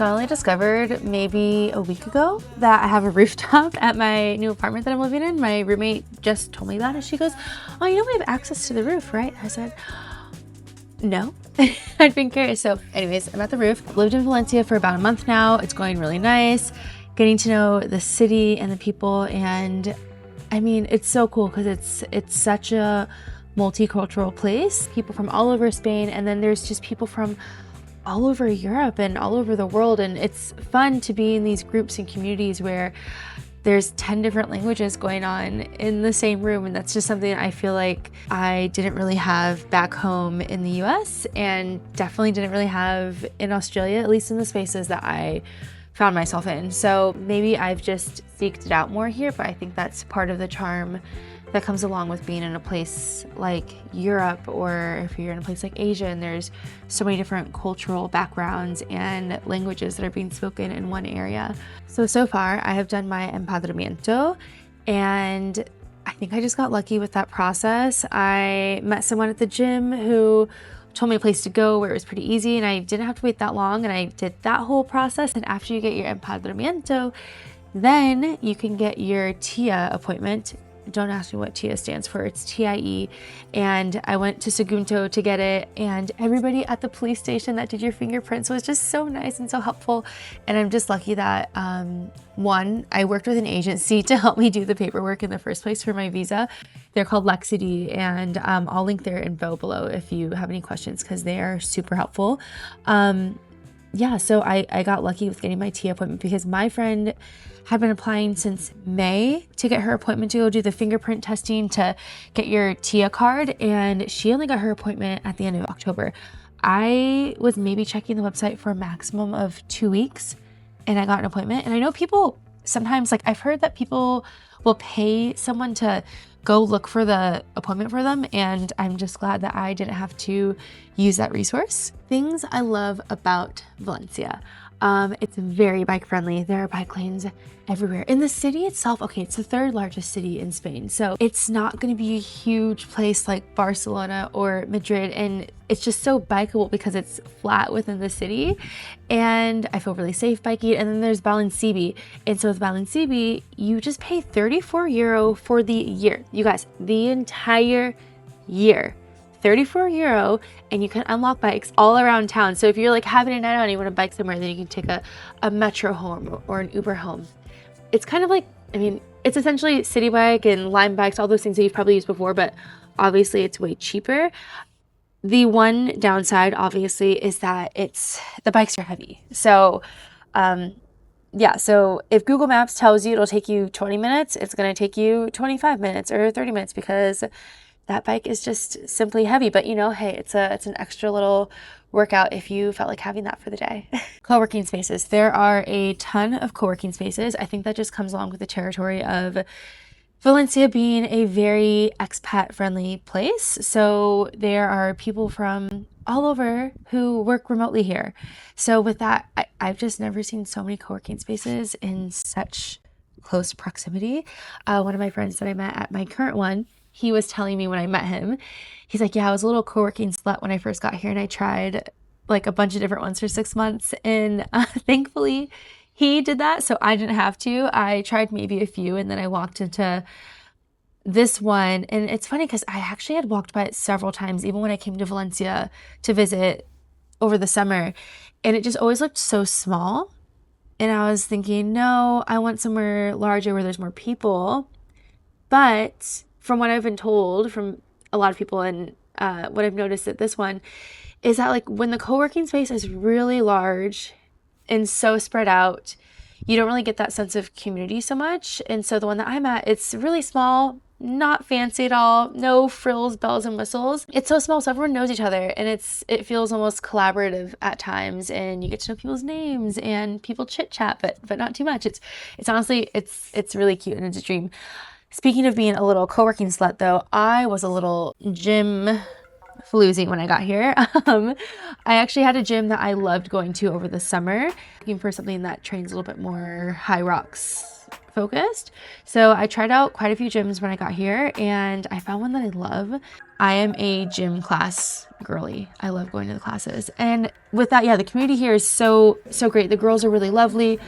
So I only discovered maybe a week ago that I have a rooftop at my new apartment that I'm living in. My roommate just told me that and she goes, oh, you know we have access to the roof, right? I said, no. I'd been curious. So anyways, I'm at the roof. I've lived in Valencia for about a month now. It's going really nice. Getting to know the city and the people. And I mean, it's so cool because it's such a multicultural place. People from all over Spain. And then there's just people from all over Europe and all over the world. And it's fun to be in these groups and communities where there's 10 different languages going on in the same room. And that's just something I feel like I didn't really have back home in the US and definitely didn't really have in Australia, at least in the spaces that I found myself in. So maybe I've just seeked it out more here, but I think that's part of the charm that comes along with being in a place like Europe, or if you're in a place like Asia and there's so many different cultural backgrounds and languages that are being spoken in one area. So far I have done my empadronamiento and I think I just got lucky with that process. I met someone at the gym who told me a place to go where it was pretty easy and I didn't have to wait that long, and I did that whole process. And after you get your empadronamiento, then you can get your TIA appointment. Don't ask me what TIA stands for. It's TIE. And I went to Sagunto to get it, and everybody at the police station that did your fingerprints was just so nice and so helpful. And I'm just lucky that one, I worked with an agency to help me do the paperwork in the first place for my visa. They're called Lexity, and I'll link their info below if you have any questions because they are super helpful. Yeah, so I got lucky with getting my TIA appointment because my friend had been applying since May to get her appointment to go do the fingerprint testing to get your TIA card, and she only got her appointment at the end of October. I was maybe checking the website for a maximum of 2 weeks and I got an appointment. And I know people sometimes, like I've heard that people will pay someone to go look for the appointment for them, and I'm just glad that I didn't have to use that resource. Things I love about Valencia. It's very bike friendly. There are bike lanes everywhere. In the city itself, okay, it's the third largest city in Spain, so it's not going to be a huge place like Barcelona or Madrid, and it's just so bikeable because it's flat within the city, and I feel really safe biking. And then there's Valencia, and so with Valencia, you just pay 34 euro for the year. You guys, the entire year. 34 euro, and you can unlock bikes all around town. So if you're like having a night out and you want to bike somewhere, then you can take a metro home or an Uber home. It's kind of like, I mean, it's essentially city bike and Lime bikes, all those things that you've probably used before, but obviously it's way cheaper. The one downside obviously is that the bikes are heavy. So yeah, so if Google Maps tells you it'll take you 20 minutes, it's going to take you 25 minutes or 30 minutes because that bike is just simply heavy. But you know, hey, it's an extra little workout if you felt like having that for the day. Co-working spaces. There are a ton of co-working spaces. I think that just comes along with the territory of Valencia being a very expat friendly place. So there are people from all over who work remotely here. So with that, I've just never seen so many co-working spaces in such close proximity. One of my friends that I met at my current one, he was telling me when I met him, he's like, yeah, I was a little co-working slut when I first got here and I tried like a bunch of different ones for 6 months. And thankfully he did that, so I didn't have to. I tried maybe a few and then I walked into this one. And it's funny because I actually had walked by it several times, even when I came to Valencia to visit over the summer. And it just always looked so small. And I was thinking, no, I want somewhere larger where there's more people. But from what I've been told from a lot of people and what I've noticed at this one is that like when the co-working space is really large and so spread out, you don't really get that sense of community so much. And so the one that I'm at, it's really small, not fancy at all, no frills, bells and whistles. It's so small so everyone knows each other, and it feels almost collaborative at times, and you get to know people's names and people chit chat, but not too much. It's honestly, it's really cute and it's a dream. Speaking of being a little co-working slut though, I was a little gym floozy when I got here. I actually had a gym that I loved going to over the summer, looking for something that trains a little bit more high rocks focused. So I tried out quite a few gyms when I got here and I found one that I love. I am a gym class girly. I love going to the classes. And with that, yeah, the community here is so great. The girls are really lovely.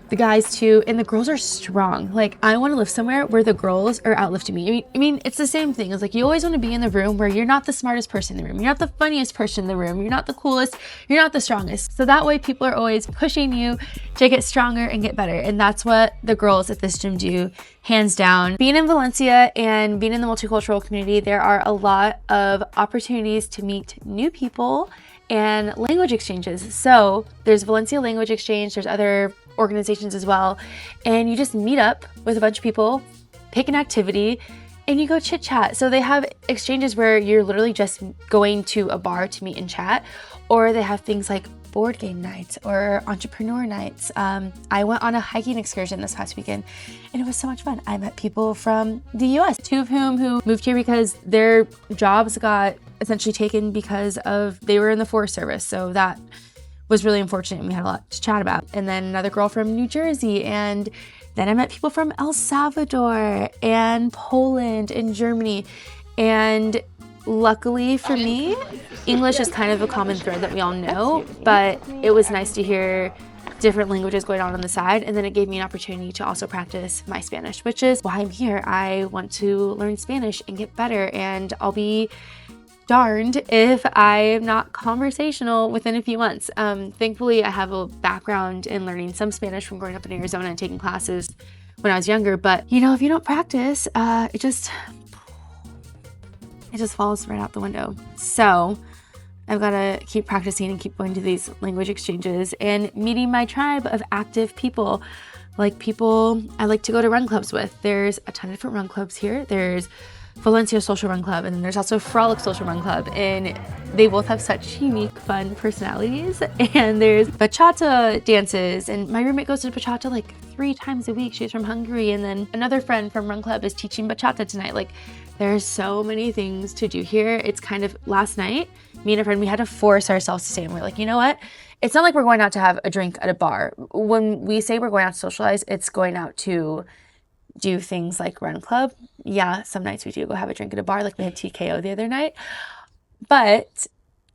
The guys too, and the girls are strong. Like, I want to live somewhere where the girls are outlifting me. I mean, it's the same thing. It's like, you always want to be in the room where you're not the smartest person in the room. You're not the funniest person in the room. You're not the coolest. You're not the strongest. So that way people are always pushing you to get stronger and get better. And that's what the girls at this gym do, hands down. Being in Valencia and being in the multicultural community, there are a lot of opportunities to meet new people and language exchanges. So there's Valencia Language Exchange. There's other organizations as well, and you just meet up with a bunch of people, pick an activity, and you go chit chat. So they have exchanges where you're literally just going to a bar to meet and chat, or they have things like board game nights or entrepreneur nights. I went on a hiking excursion this past weekend and it was so much fun. I met people from the US, two of whom who moved here because their jobs got essentially taken because of they were in the Forest Service. So that was really unfortunate and we had a lot to chat about. And then another girl from New Jersey, and then I met people from El Salvador and Poland and Germany. And luckily for me, English is kind of a common thread that we all know, but it was nice to hear different languages going on the side, and then it gave me an opportunity to also practice my Spanish, which is why I'm here. I want to learn Spanish and get better, and I'll be darned if I'm not conversational within a few months. Thankfully, I have a background in learning some Spanish from growing up in Arizona and taking classes when I was younger, but you know, if you don't practice, it just falls right out the window. So I've got to keep practicing and keep going to these language exchanges and meeting my tribe of active people, like people I like to go to run clubs with. There's a ton of different run clubs here. There's Valencia Social Run Club, and then there's also Frolic Social Run Club, and they both have such unique, fun personalities. And there's bachata dances, and my roommate goes to bachata like 3 times a week. She's from Hungary, and then another friend from Run Club is teaching bachata tonight. Like, there's so many things to do here. It's kind of, last night, me and a friend, we had to force ourselves to stay, and we're like, you know what? It's not like we're going out to have a drink at a bar. When we say we're going out to socialize, it's going out to do things like run club. Yeah, some nights we do go have a drink at a bar, like we had TKO the other night. But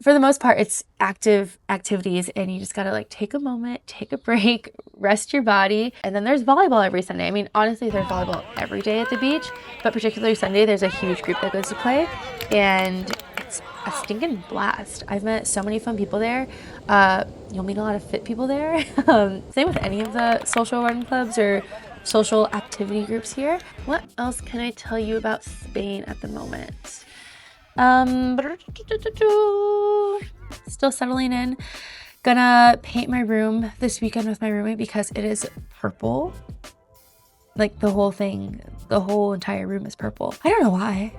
for the most part, it's active activities, and you just gotta like take a moment, take a break, rest your body. And then there's volleyball every Sunday. I mean, honestly, there's volleyball every day at the beach, but particularly Sunday, there's a huge group that goes to play, and it's a stinking blast. I've met so many fun people there. You'll meet a lot of fit people there. Same with any of the social run clubs or social activity groups here. What else can I tell you about Spain at the moment? Still settling in. Gonna paint my room this weekend with my roommate because it is purple. Like the whole thing, the whole entire room is purple. I don't know why,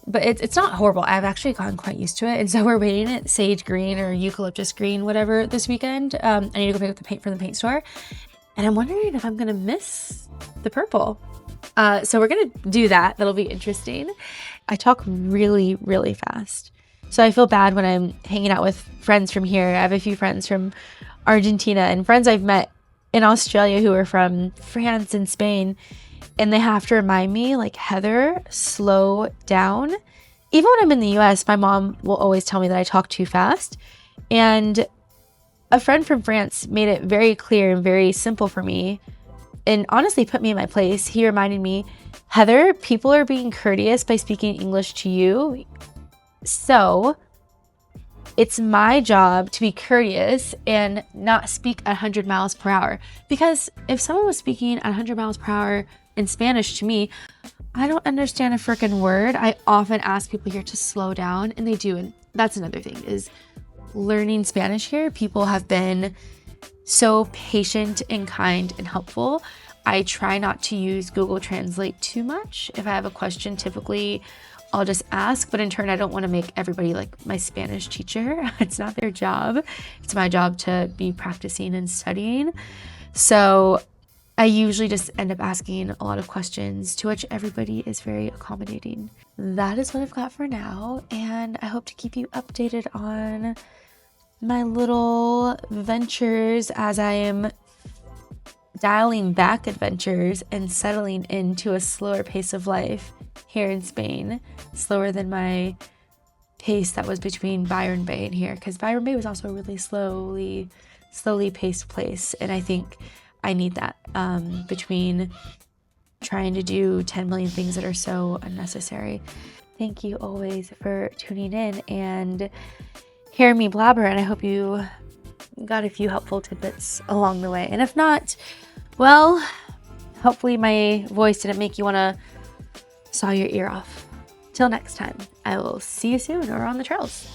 but it's not horrible. I've actually gotten quite used to it. And so we're painting it sage green or eucalyptus green, whatever, this weekend. I need to go pick up the paint from the paint store. And I'm wondering if I'm gonna miss the purple. So we're gonna do that. That'll be interesting. I talk really, really fast. So I feel bad when I'm hanging out with friends from here. I have a few friends from Argentina and friends I've met in Australia who are from France and Spain. And they have to remind me, like, Heather, slow down. Even when I'm in the US, my mom will always tell me that I talk too fast. And a friend from France made it very clear and very simple for me, and honestly put me in my place. He reminded me, Heather, people are being courteous by speaking English to you. So it's my job to be courteous and not speak 100 miles per hour. Because if someone was speaking at 100 miles per hour in Spanish to me, I don't understand a freaking word. I often ask people here to slow down, and they do. And that's another thing, is learning Spanish here. People have been so patient and kind and helpful. I try not to use Google Translate too much. If I have a question, typically I'll just ask, but in turn, I don't want to make everybody like my Spanish teacher. It's not their job. It's my job to be practicing and studying. So I usually just end up asking a lot of questions, to which everybody is very accommodating. That is what I've got for now, and I hope to keep you updated on my little ventures as I am dialing back adventures and settling into a slower pace of life here in Spain, slower than my pace that was between Byron Bay and here, because Byron Bay was also a really slowly paced place, and I think I need that between trying to do 10 million things that are so unnecessary. Thank you always for tuning in and hearing me blabber, and I hope you got a few helpful tidbits along the way. And if not, well, hopefully my voice didn't make you want to saw your ear off. Till next time, I will see you soon or on the trails.